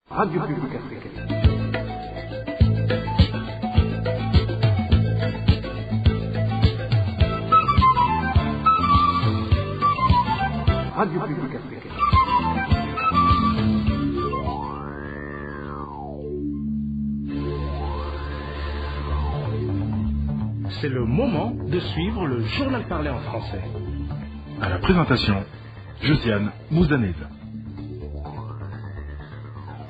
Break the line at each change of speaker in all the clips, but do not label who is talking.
Radio Publique Africaine. Radio Publique Africaine.
C'est le moment de suivre le journal parlé en français.
À la présentation, Josiane Mouzanez.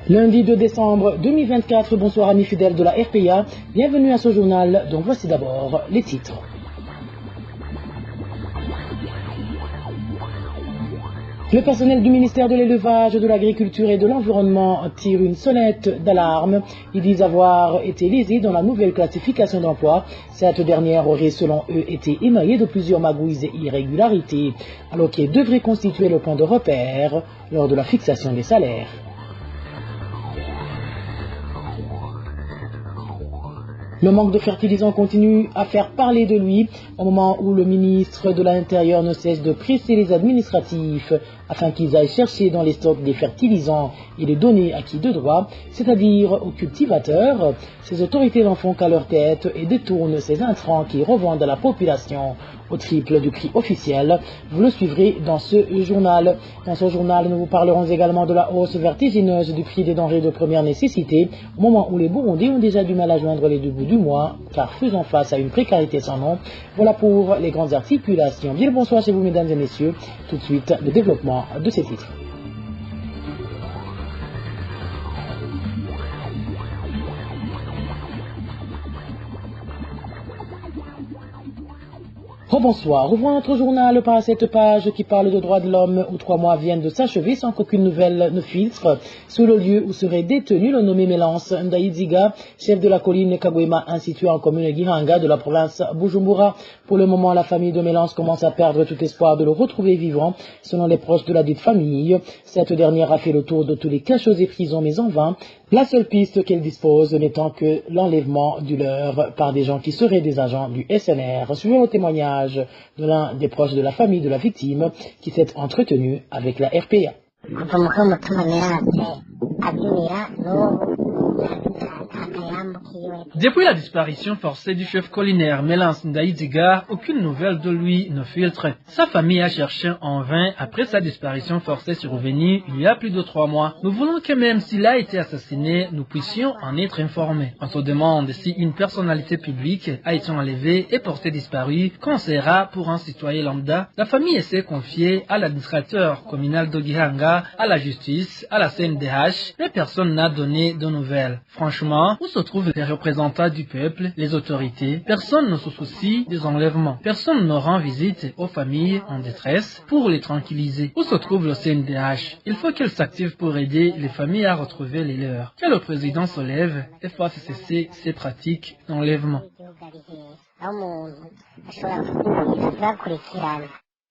Lundi 2 décembre 2024, bonsoir amis fidèles de la RPA, bienvenue à ce journal dont voici d'abord les titres. Le personnel du ministère de l'Élevage, de l'Agriculture et de l'Environnement tire une sonnette d'alarme. Ils disent avoir été lésés dans la nouvelle classification d'emploi. Cette dernière aurait, selon eux, été émaillée de plusieurs magouilles et irrégularités, alors qu'elle devrait constituer le point de repère lors de la fixation des salaires. Le manque de fertilisants continue à faire parler de lui au moment où le ministre de l'Intérieur ne cesse de presser les administratifs afin qu'ils aillent chercher dans les stocks des fertilisants et les donner à qui de droit, c'est-à-dire aux cultivateurs. Ces autorités n'en font qu'à leur tête et détournent ces intrants qui revendent à la population au triple du prix officiel. Vous le suivrez dans ce journal. Dans ce journal, nous vous parlerons également de la hausse vertigineuse du prix des denrées de première nécessité, au moment où les Burundais ont déjà du mal à joindre les deux bouts du mois, car faisant face à une précarité sans nom. Voilà pour les grandes articulations. Bien le bonsoir chez vous, mesdames et messieurs. Tout de suite, le développement de ces titres. Bonsoir, ouvrons notre journal par cette page qui parle de droits de l'homme où 3 mois viennent de s'achever sans qu'aucune nouvelle ne filtre. Sous le lieu où serait détenu le nommé Mélance Ndaïdziga, chef de la colline Kagwema, située en commune Gihanga de la province Bujumbura. Pour le moment, la famille de Mélance commence à perdre tout espoir de le retrouver vivant. Selon les proches de la dite famille, cette dernière a fait le tour de tous les cachots et prisons, mais en vain. La seule piste qu'elle dispose n'étant que l'enlèvement du leur par des gens qui seraient des agents du SNR. Suivons le témoignage de l'un des proches de la famille de la victime qui s'est entretenu avec la RPA.
Depuis la disparition forcée du chef collinaire Mélance Ndaïdziga, aucune nouvelle de lui ne filtre. Sa famille a cherché en vain après sa disparition forcée survenue il y a plus de 3 mois. Nous voulons que même s'il a été assassiné, nous puissions en être informés. On se demande si une personnalité publique a été enlevée et portée disparue, qu'en sera pour un citoyen lambda. La famille s'est confiée à l'administrateur communal de Gihanga, à la justice, à la CNDH, mais personne n'a donné de nouvelles. Franchement, où se trouvent les représentants du peuple, les autorités? Personne ne se soucie des enlèvements. Personne ne rend visite aux familles en détresse pour les tranquilliser. Où se trouve le CNDH? Il faut qu'elle s'active pour aider les familles à retrouver les leurs. Que le président se lève et fasse cesser ces pratiques d'enlèvement.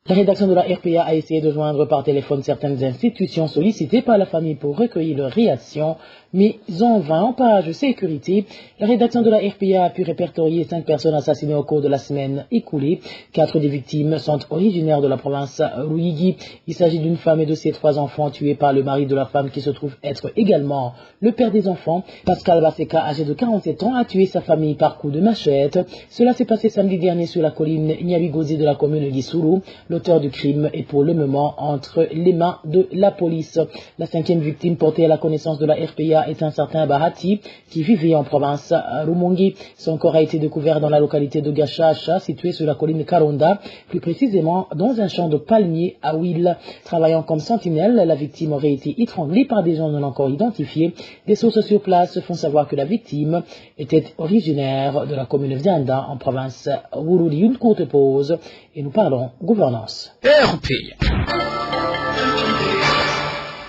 La rédaction de la RPA a essayé de joindre par téléphone certaines institutions sollicitées par la famille pour recueillir leurs réactions, mais en vain. En page sécurité, la rédaction de la RPA a pu répertorier 5 personnes assassinées au cours de la semaine écoulée. 4 des victimes sont originaires de la province Ruyigi. Il s'agit d'une femme et de ses 3 enfants tués par le mari de la femme qui se trouve être également le père des enfants. Pascal Baseka, âgé de 47 ans, a tué sa famille par coup de machette. Cela s'est passé samedi dernier sur la colline Nyabigozi de la commune Gisuru. L'auteur du crime est pour le moment entre les mains de la police. La 5e victime portée à la connaissance de la RPA est un certain Bahati qui vivait en province Rumongi. Son corps a été découvert dans la localité de Gachacha, située sur la colline Karonda, plus précisément dans un champ de palmiers à Ouil. Travaillant comme sentinelle, la victime aurait été étranglée par des gens non encore identifiés. Des sources sur place font savoir que la victime était originaire de la commune Vianda en province Bururi. Une courte pause et nous parlons gouvernance.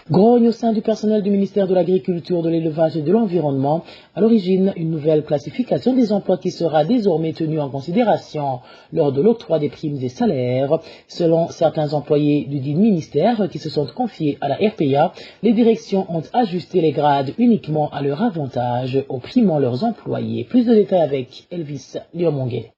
Grogne au sein du personnel du ministère de l'Agriculture, de l'Élevage et de l'Environnement. À l'origine, une nouvelle classification des emplois qui sera désormais tenue en considération lors de l'octroi des primes et salaires. Selon certains employés du dit ministère qui se sont confiés à la RPA, les directions ont ajusté les grades uniquement à leur avantage, opprimant leurs employés. Plus de détails avec Elvis Liomongue.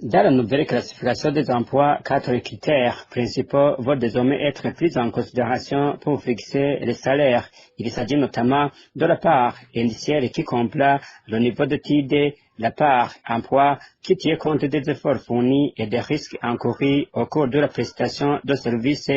Dans la nouvelle classification des emplois, 4 critères principaux vont désormais être pris en considération pour fixer les salaires. Il s'agit notamment de la part indiciaire qui complète le niveau d'études, la part emploi qui tient compte des efforts fournis et des risques encourus au cours de la prestation de services,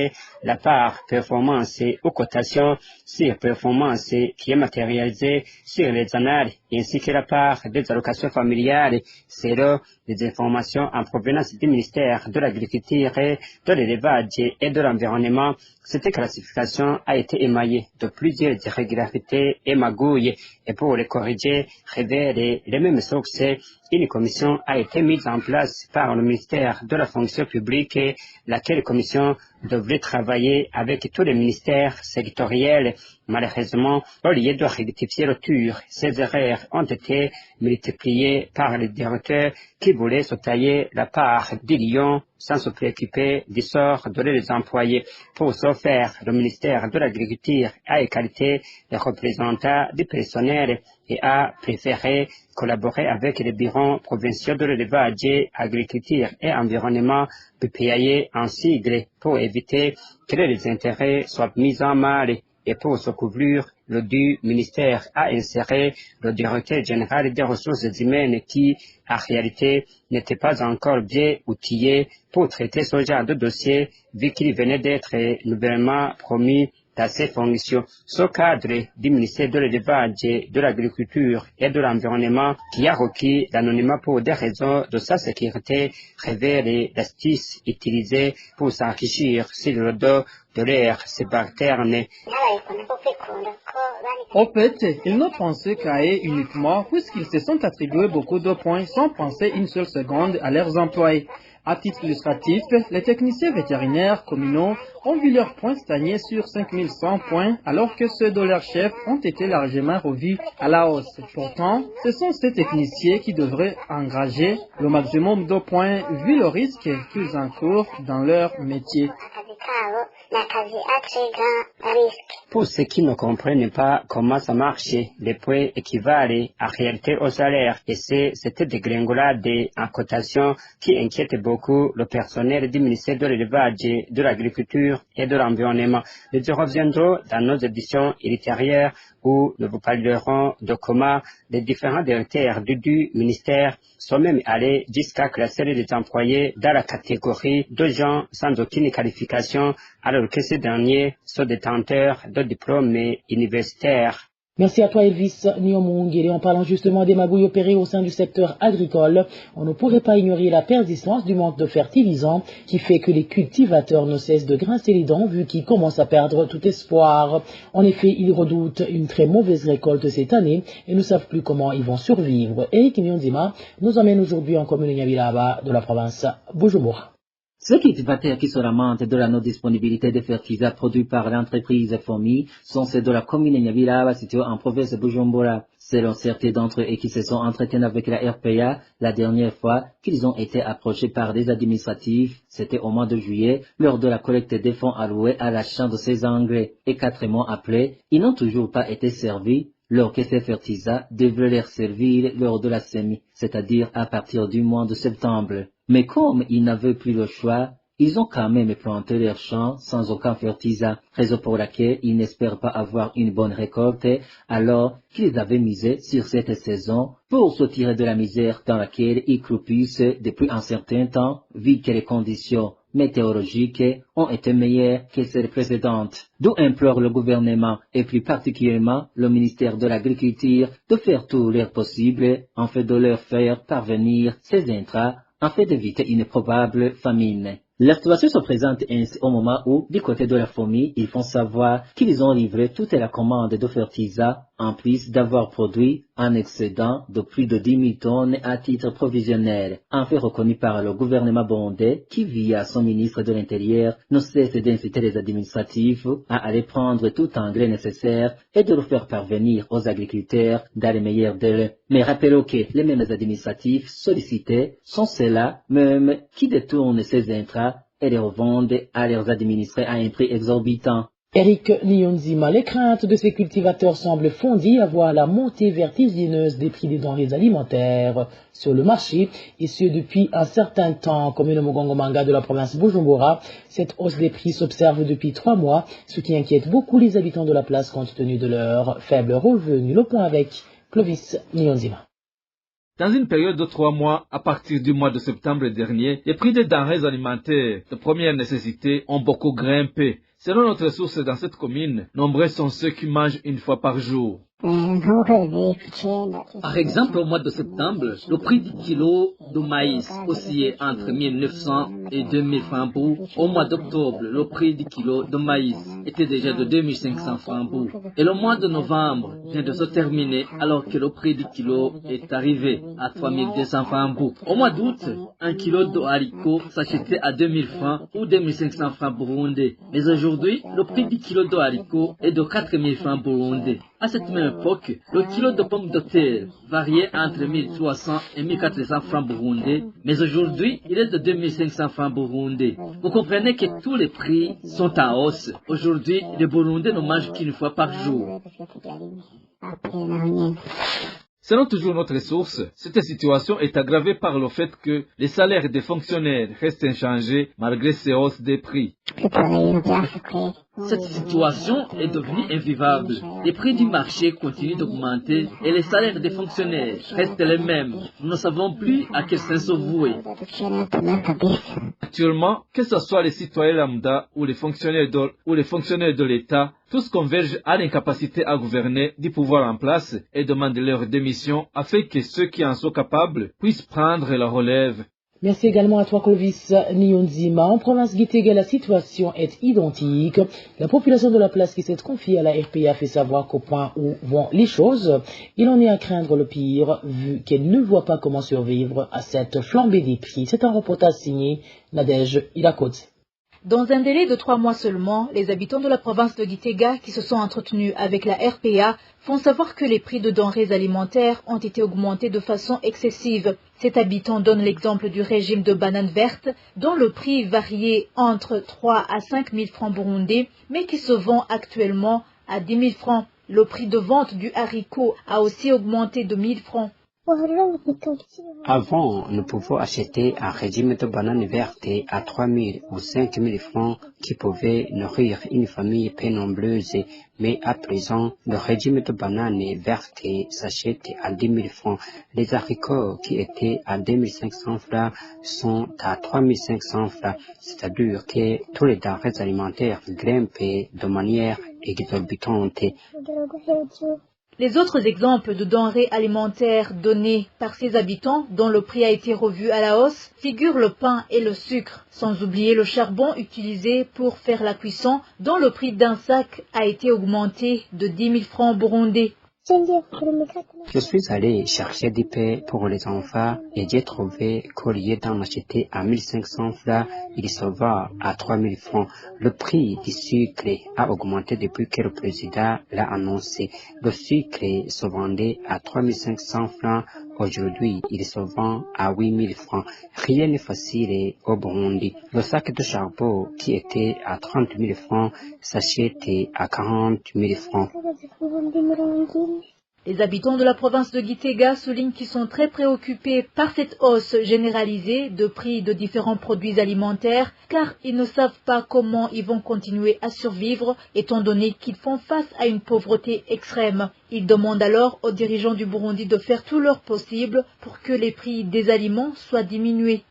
la part performance ou cotation sur performance qui est matérialisée sur les annales, ainsi que la part des allocations familiales, selon les informations en provenance du ministère de l'Agriculture, de l'Élevage et de l'Environnement. Cette classification a été émaillée de plusieurs irrégularités et magouilles, et pour les corriger, révéler les mêmes sources, une commission a été mise en place par le ministère de la fonction publique, laquelle commission devrait travailler avec tous les ministères sectoriels. Malheureusement, au lieu de rectifier le tir, ces erreurs ont été multipliées par les directeurs qui voulaient se tailler la part du lion sans se préoccuper du sort de leurs employés. Pour ce faire, le ministère de l'Agriculture a écarté les représentants du personnel et a préféré collaborer avec les bureaux provinciaux de l'élevage, agriculture et environnement, PPAE en sigle, pour éviter que les intérêts soient mis en mal. Et pour se couvrir, le du ministère a inséré le directeur général des ressources humaines qui, en réalité, n'était pas encore bien outillé pour traiter ce genre de dossier, vu qu'il venait d'être nouvellement promu dans ses fonctions. Ce cadre du ministère de l'Élevage, de l'Agriculture et de l'Environnement, qui a requis l'anonymat pour des raisons de sa sécurité, révèle l'astuce utilisée pour s'enrichir sur le dos de leurs subalternes.
Au fait, ils n'ont pensé qu'à eux uniquement puisqu'ils se sont attribués beaucoup de points sans penser une seule seconde à leurs employés. À titre illustratif, les techniciens vétérinaires communaux ont vu leurs points stagner sur 5100 points alors que ceux de leurs chefs ont été largement revus à la hausse. Pourtant, ce sont ces techniciens qui devraient engager le maximum de points vu le risque qu'ils encourent dans leur métier.
Pour ceux qui ne comprennent pas comment ça marche, les points équivalent en réalité au salaire, et c'est cette dégringolade en cotation qui inquiète beaucoup le personnel du ministère de l'Élevage, de l'Agriculture et de l'Environnement. Nous y reviendrons dans nos éditions ultérieures où nous vous parlerons de comment les différents directeurs du ministère sont même allés jusqu'à classer les employés dans la catégorie de gens sans aucune qualification, alors que ces derniers sont détenteurs de diplômes universitaires.
Merci à toi Elvis Niomungere. En parlant justement des magouilles opérées au sein du secteur agricole, on ne pourrait pas ignorer la persistance du manque de fertilisants qui fait que les cultivateurs ne cessent de grincer les dents vu qu'ils commencent à perdre tout espoir. En effet, ils redoutent une très mauvaise récolte cette année et ne savent plus comment ils vont survivre. Eric Nyonzima nous emmène aujourd'hui en commune Nyabilaba de la province Bujumbura.
Ceux cultivateurs qui se lamentent de la non-disponibilité des fertilisants produits par l'entreprise FOMI sont ceux de la commune Nyabilaba située en province de Bujumbura. Selon certains d'entre eux qui se sont entretenus avec la RPA, la dernière fois qu'ils ont été approchés par des administratifs, c'était au mois de juillet, lors de la collecte des fonds alloués à l'achat de ces engrais. Et 4 mois après, ils n'ont toujours pas été servis, alors que ces fertilisants devraient leur servir lors de la semis, c'est-à-dire à partir du mois de septembre. Mais comme ils n'avaient plus le choix, ils ont quand même planté leurs champs sans aucun fertilisant, raison pour laquelle ils n'espèrent pas avoir une bonne récolte, alors qu'ils avaient misé sur cette saison pour se tirer de la misère dans laquelle ils croupissent depuis un certain temps, vu que les conditions météorologiques ont été meilleures que celles précédentes. D'où implore le gouvernement et plus particulièrement le ministère de l'Agriculture de faire tout leur possible en fait de leur faire parvenir ces intrants afin d'éviter une probable famine. La situation se présente ainsi au moment où, du côté de la FOMI, ils font savoir qu'ils ont livré toute la commande de fertilisants, en plus d'avoir produit un excédent de plus de 10 000 tonnes à titre provisionnel, un fait reconnu par le gouvernement burundais qui, via son ministre de l'Intérieur, ne cesse d'inciter les administratifs à aller prendre tout engrais nécessaire et de le faire parvenir aux agriculteurs dans les meilleurs délais. Mais rappelons que les mêmes administratifs sollicités sont ceux-là même qui détournent ces intrants et les revendent à leurs administrés à un prix exorbitant.
Eric Nyonzima, les craintes de ces cultivateurs semblent fondées à voir la montée vertigineuse des prix des denrées alimentaires sur le marché, et ce depuis un certain temps. Commune Mugongomanga de la province Bujumbura, cette hausse des prix s'observe depuis 3 mois, ce qui inquiète beaucoup les habitants de la place compte tenu de leur faible revenu. Le point avec Clovis Nyonzima.
Dans une période de 3 mois, à partir du mois de septembre dernier, les prix des denrées alimentaires de première nécessité ont beaucoup grimpé. Selon notre source dans cette commune, nombreux sont ceux qui mangent une fois par jour.
Par exemple, au mois de septembre, le prix du kilo de maïs oscillait entre 1900 et 2000 francs bout. Au mois d'octobre, le prix du kilo de maïs était déjà de 2500 francs bout. Et le mois de novembre vient de se terminer alors que le prix du kilo est arrivé à 3200 francs bout. Au mois d'août, un kilo de haricots s'achetait à 2000 francs ou 2500 francs burundais. Mais aujourd'hui, le prix du kilo de haricots est de 4000 francs burundais. À cette même époque, le kilo de pommes de terre variait entre 1300 et 1400 francs burundais, mais aujourd'hui, il est de 2500 francs burundais. Vous comprenez que tous les prix sont en hausse. Aujourd'hui, les Burundais ne mangent qu'une fois par jour.
Selon toujours notre source, cette situation est aggravée par le fait que les salaires des fonctionnaires restent inchangés malgré ces hausses des prix.
Cette situation est devenue invivable. Les prix du marché continuent d'augmenter et les salaires des fonctionnaires restent les mêmes. Nous ne savons plus à quel sens se vouer.
Actuellement, que ce soit les citoyens lambda ou les fonctionnaires de l'État, tous convergent à l'incapacité à gouverner du pouvoir en place et demandent leur démission afin que ceux qui en sont capables puissent prendre la relève.
Merci également à toi, Clovis Nyonzima. En province Gitega, la situation est identique. La population de la place qui s'est confiée à la RPA fait savoir qu'au point où vont les choses, il en est à craindre le pire, vu qu'elle ne voit pas comment survivre à cette flambée des prix. C'est un reportage signé Nadège Ilakote.
Dans un délai de 3 mois seulement, les habitants de la province de Gitega qui se sont entretenus avec la RPA font savoir que les prix de denrées alimentaires ont été augmentés de façon excessive. Cet habitant donne l'exemple du régime de bananes vertes, dont le prix variait entre 3 à 5 000 francs burundais, mais qui se vend actuellement à 10 000 francs. Le prix de vente du haricot a aussi augmenté de 1 000 francs.
Avant, nous pouvions acheter un régime de bananes vertes à 3 000 ou 5 000 francs qui pouvait nourrir une famille peu nombreuse. Mais à présent, le régime de bananes vertes s'achète à 10 000 francs. Les haricots qui étaient à 2 500 francs sont à 3 500 francs. C'est-à-dire que tous les denrées alimentaires grimpent de manière exorbitante.
Les autres exemples de denrées alimentaires donnés par ces habitants, dont le prix a été revu à la hausse, figurent le pain et le sucre, sans oublier le charbon utilisé pour faire la cuisson, dont le prix d'un sac a été augmenté de 10 000 francs burundais.
Je suis allé chercher du pain pour les enfants et j'ai trouvé qu'au lieu d'en acheter à 1500 francs, il se vend à 3000 francs. Le prix du sucre a augmenté depuis que le président l'a annoncé. Le sucre se vendait à 3500 francs. Aujourd'hui, il se vend à 8000 francs. Rien n'est facile au Burundi. Le sac de charbon qui était à 30 000 francs s'achète à 40 000 francs.
Les habitants de la province de Gitega soulignent qu'ils sont très préoccupés par cette hausse généralisée de prix de différents produits alimentaires, car ils ne savent pas comment ils vont continuer à survivre, étant donné qu'ils font face à une pauvreté extrême. Ils demandent alors aux dirigeants du Burundi de faire tout leur possible pour que les prix des aliments soient diminués.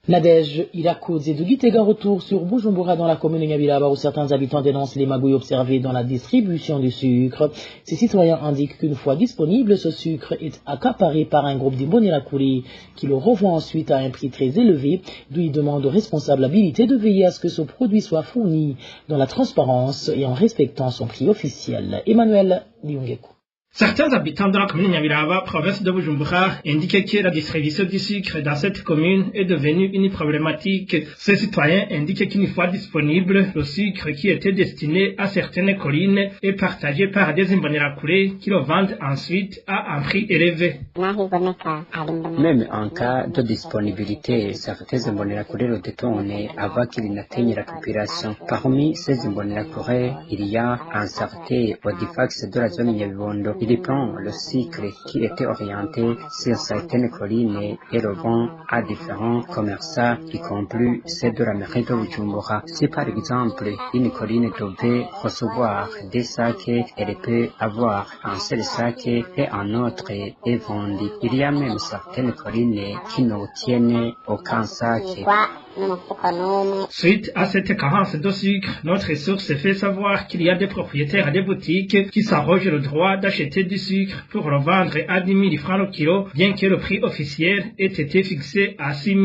Nadège Ilakoudze de Gitega retour sur Bujumbura dans la commune de Nyabilaba où certains habitants dénoncent les magouilles observées dans la distribution du sucre. Ces citoyens indiquent qu'une fois disponible, ce sucre est accaparé par un groupe d'Imbonerakuri qui le revend ensuite à un prix très élevé, d'où ils demandent aux responsables habilités de veiller à ce que ce produit soit fourni dans la transparence et en respectant son prix officiel. Emmanuel Liungeku.
Certains habitants de la commune Nyabiraba, province de Bujumbura, indiquent que la distribution du sucre dans cette commune est devenue une problématique. Ces citoyens indiquent qu'une fois disponible, le sucre qui était destiné à certaines collines est partagé par des Imbonerakure qui le vendent ensuite à un prix élevé.
Même en cas de disponibilité, certains Imbonerakure le détournent avant qu'il n'atteigne la population. Parmi ces Imbonerakure, il y a un certain Odifax de la zone Nyabibondo. Il prend le cycle qui était orienté sur certaines collines et le vend à différents commerçants, y compris ceux de la mairie de Bujumbura. Si par exemple une colline devait recevoir des sacs, elle peut avoir un seul sac et un autre est vendu. Il y a même certaines collines qui n'obtiennent aucun sac.
Suite à cette carence de sucre, notre source fait savoir qu'il y a des propriétaires des boutiques qui s'arrogent le droit d'acheter du sucre pour le vendre à 10 000 francs le kilo, bien que le prix officiel ait été fixé à 6 000.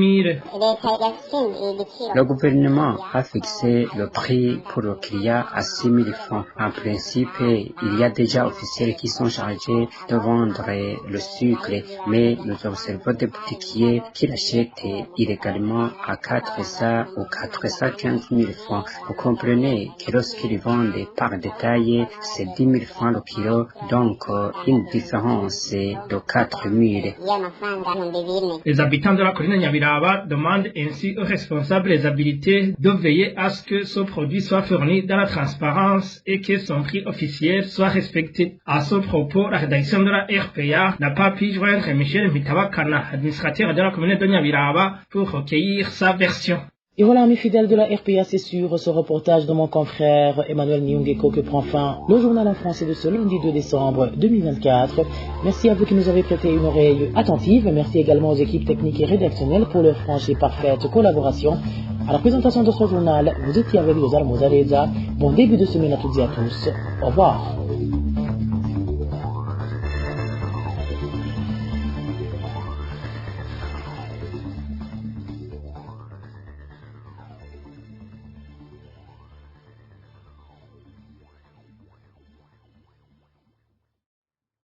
Le gouvernement a fixé le prix pour le client à 6 000 francs. En principe, il y a déjà officiels qui sont chargés de vendre le sucre, mais nous observons des boutiquiers qui l'achètent illégalement à 400 ou 415 000 francs. Vous comprenez que lorsqu'ils vendent par détail, c'est 10 000 francs le kilo, donc une différence de 4 000.
Les habitants de la colline Nyabiraba demandent ainsi aux responsables des habilités de veiller à ce que ce produit soit fourni dans la transparence et que son prix officiel soit respecté. À ce propos, la rédaction de la RPA n'a pas pu joindre Michel Mitabakana, administrateur de la commune de Nyabiraba, pour recueillir sa version.
Et voilà, mes fidèles de la RPA, c'est sur ce reportage de mon confrère Emmanuel Nyungeko que prend fin le journal en français de ce lundi 2 décembre 2024. Merci à vous qui nous avez prêté une oreille attentive. Merci également aux équipes techniques et rédactionnelles pour leur franche et parfaite collaboration. À la présentation de ce journal, vous étiez avec Josal Mozaleza. Bon début de semaine à toutes et à tous. Au revoir.